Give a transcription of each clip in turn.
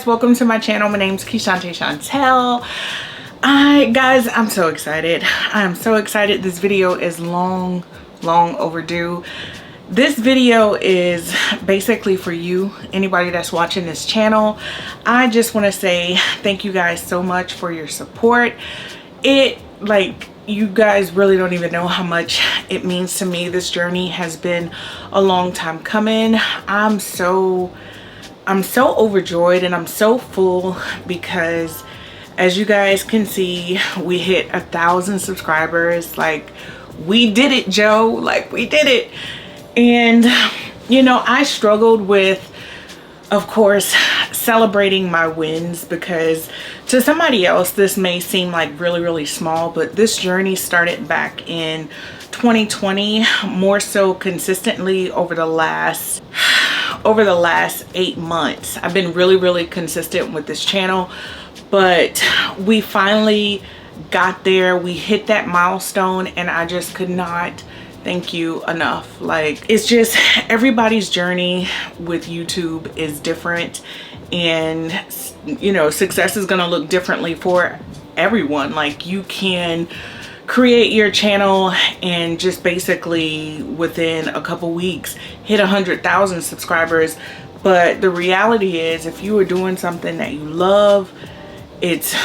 welcome to my channel. My name's Keshante Chantel. Guys, I'm so excited. I'm so excited. This video is long overdue. This video is basically for you, anybody that's watching this channel. I just want to say thank you guys so much for your support. You guys really don't even know how much it means to me. This journey has been a long time coming. I'm so overjoyed and I'm so full because, as you guys can see, we hit 1,000 subscribers. Like, we did it, Joe. Like, we did it. And you know, I struggled with, of course, celebrating my wins, because to somebody else this may seem like really small, but this journey started back in 2020, more so consistently over the last 8 months. I've been really consistent with this channel, but we finally got there. We hit that milestone and I just could not thank you enough. Like, it's just, everybody's journey with YouTube is different, and you know, success is gonna look differently for everyone. Like, you can create your channel and just basically within a couple weeks hit 100,000 subscribers, but the reality is, if you are doing something that you love, it's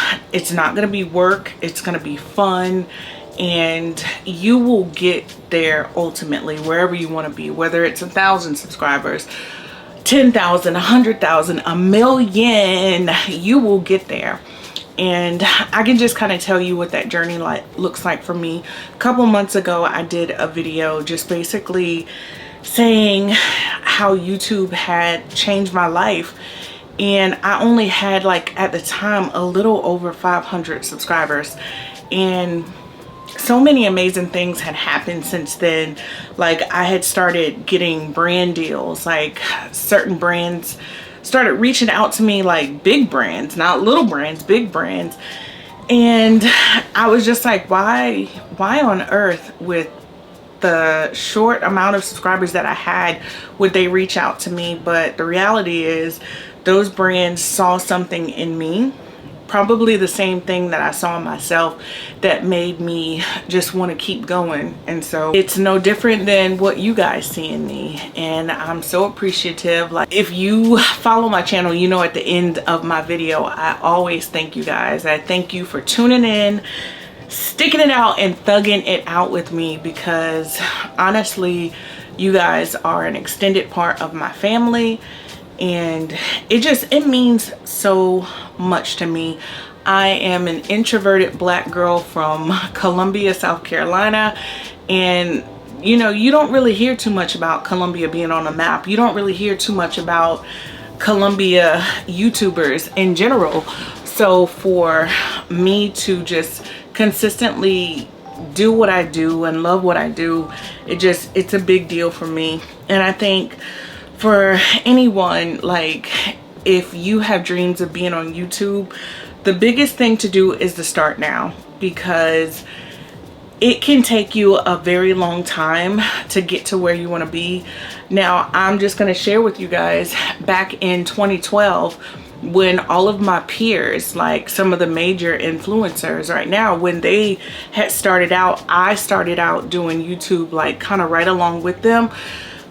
not gonna be work, it's gonna be fun, and you will get there ultimately wherever you want to be, whether it's 1,000 subscribers, 10,000, 100,000, 1,000,000, you will get there. And I can just kind of tell you what that journey looks like for me. A couple months ago, I did a video just basically saying how YouTube had changed my life, and I only had, like, at the time, a little over 500 subscribers, and so many amazing things had happened since then. Like, I had started getting brand deals. Like, certain brands started reaching out to me, like big brands, not little brands, big brands. And I was just like, why on earth, with the short amount of subscribers that I had, would they reach out to me? But the reality is, those brands saw something in me, probably the same thing that I saw in myself, that made me just want to keep going. And so it's no different than what you guys see in me, and I'm so appreciative. Like, if you follow my channel, you know at the end of my video I always thank you guys. I thank you for tuning in, sticking it out, and thugging it out with me, because honestly, you guys are an extended part of my family, and it means so much to me. I am an introverted black girl from Columbia, South Carolina, and you know, you don't really hear too much about Columbia being on the map. You don't really hear too much about Columbia YouTubers in general. So for me to just consistently do what I do and love what I do, it's a big deal for me. And I think for anyone, like, if you have dreams of being on YouTube, the biggest thing to do is to start now, because it can take you a very long time to get to where you want to be. Now, I'm just going to share with you guys, back in 2012, when all of my peers, like some of the major influencers right now, when they had started out, I started out doing YouTube, like, kind of right along with them.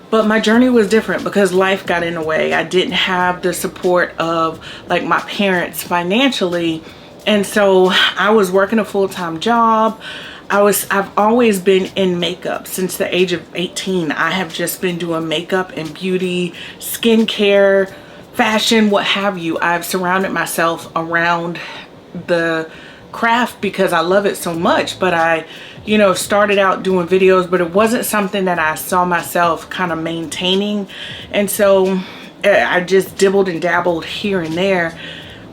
But my journey was different because life got in the way. I didn't have the support of, like, my parents financially. And so I was working a full-time job. I've always been in makeup since the age of 18. I have just been doing makeup and beauty, skincare, fashion, what have you. I've surrounded myself around the craft because I love it so much. But I, you know, started out doing videos, but it wasn't something that I saw myself kind of maintaining. And so I just dibbled and dabbled here and there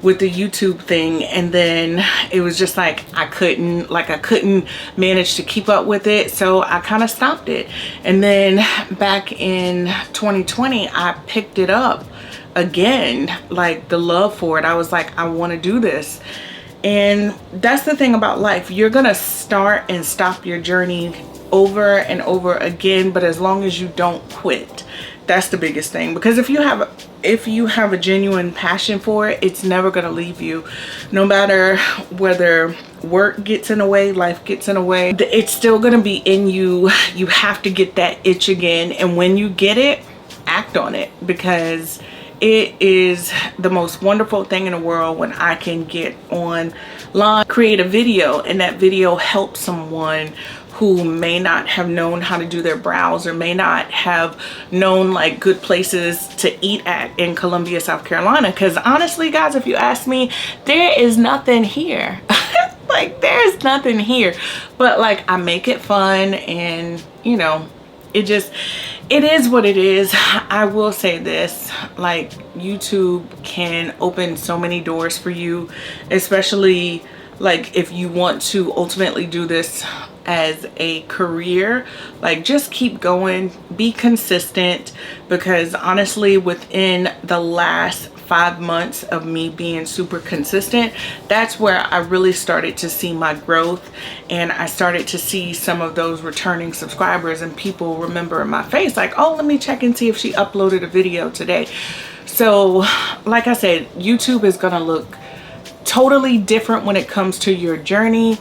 with the YouTube thing, and then it was just like I couldn't manage to keep up with it, so I kind of stopped it. And then back in 2020 I picked it up again, like the love for it. I was like, I want to do this. And that's the thing about life. You're gonna start and stop your journey over and over again, but as long as you don't quit, That's the biggest thing, because if you have a genuine passion for it, it's never going to leave you. No matter whether work gets in the way, life gets in the way, it's still going to be in you. You have to get that itch again, and when you get it, act on it, because it is the most wonderful thing in the world when I can get online, create a video, and that video helps someone who may not have known how to do their brows, or may not have known like good places to eat at in Columbia, South Carolina. Because honestly, guys, if you ask me, there is nothing here. Like, there's nothing here. But like, I make it fun, and you know, it is what it is. I will say this, like, YouTube can open so many doors for you, especially like if you want to ultimately do this as a career. Like, just keep going, be consistent, because honestly, within the last 5 months of me being super consistent, that's where I really started to see my growth, and I started to see some of those returning subscribers and people remembering my face, like, oh, let me check and see if she uploaded a video today. So like I said, YouTube is gonna look totally different when it comes to your journey.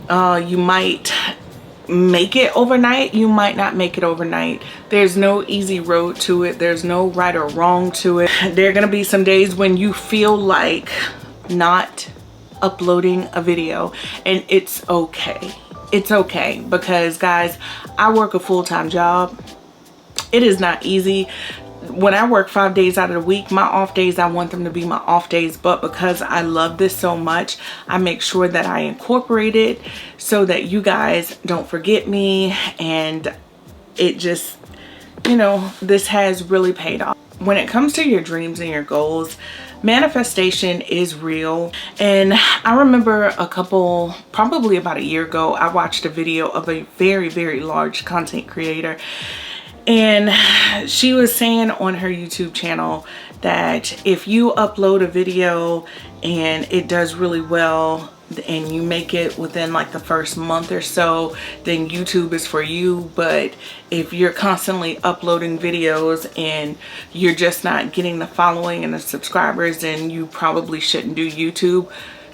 You might make it overnight, you might not make it overnight. There's no easy road to it. There's no right or wrong to it. There are gonna be some days when you feel like not uploading a video, and it's okay. It's okay, because guys, I work a full-time job. It is not easy. When I work 5 days out of the week, my off days, I want them to be my off days, but because I love this so much, I make sure that I incorporate it so that you guys don't forget me. And it just, you know, this has really paid off. When it comes to your dreams and your goals, manifestation is real. And I remember probably about a year ago, I watched a video of a very, very large content creator, and she was saying on her YouTube channel that if you upload a video and it does really well, and you make it within like the first month or so, then YouTube is for you. But if you're constantly uploading videos and you're just not getting the following and the subscribers, then you probably shouldn't do YouTube.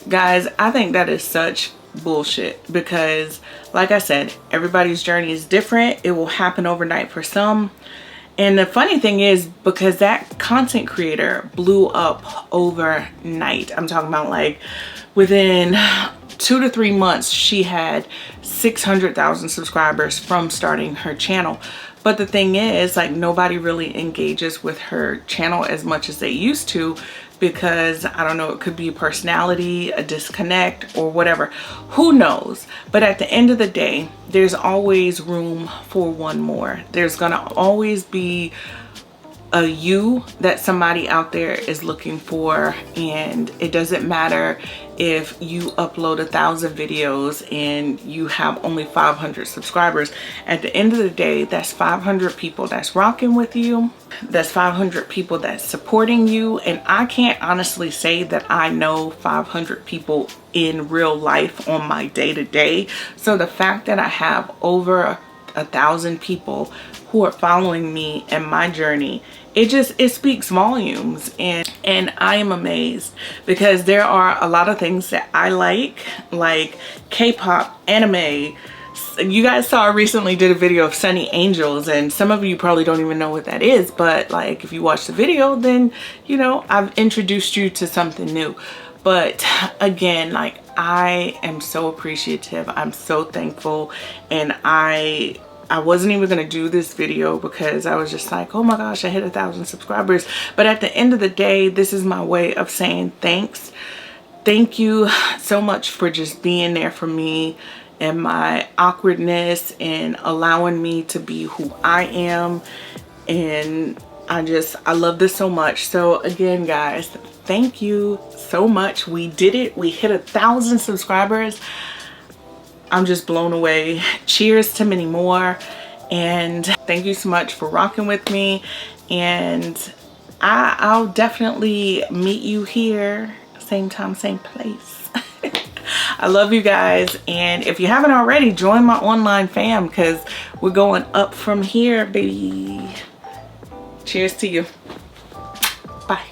Guys, I think that is such bullshit, because like I said, everybody's journey is different. It will happen overnight for some. And the funny thing is, because that content creator blew up overnight, I'm talking about like within 2 to 3 months, she had 600,000 subscribers from starting her channel. But the thing is, like, nobody really engages with her channel as much as they used to, because I don't know, it could be a personality, a disconnect, or whatever. Who knows? But at the end of the day, there's always room for one more. There's gonna always be a you that somebody out there is looking for, and it doesn't matter if you upload 1,000 videos and you have only 500 subscribers. At the end of the day, that's 500 people that's rocking with you. That's 500 people that's supporting you. And I can't honestly say that I know 500 people in real life on my day-to-day. So the fact that I have over 1,000 people who are following me and my journey, it speaks volumes. And I am amazed, because there are a lot of things that I like K-pop, anime. You guys saw I recently did a video of Sunny Angels, and some of you probably don't even know what that is, but like, if you watch the video, then you know I've introduced you to something new. But again, like, I am so appreciative. I'm so thankful. And I wasn't even gonna do this video because I was just like, oh my gosh, I hit 1,000 subscribers. But at the end of the day, this is my way of saying thanks. Thank you so much for just being there for me and my awkwardness, and allowing me to be who I am. And I love this so much. So again, guys, thank you so much. We did it. We hit 1,000 subscribers. I'm just blown away. Cheers to many more. And thank you so much for rocking with me. And I'll definitely meet you here, same time, same place. I love you guys. And if you haven't already, join my online fam, because we're going up from here, baby. Cheers to you. Bye.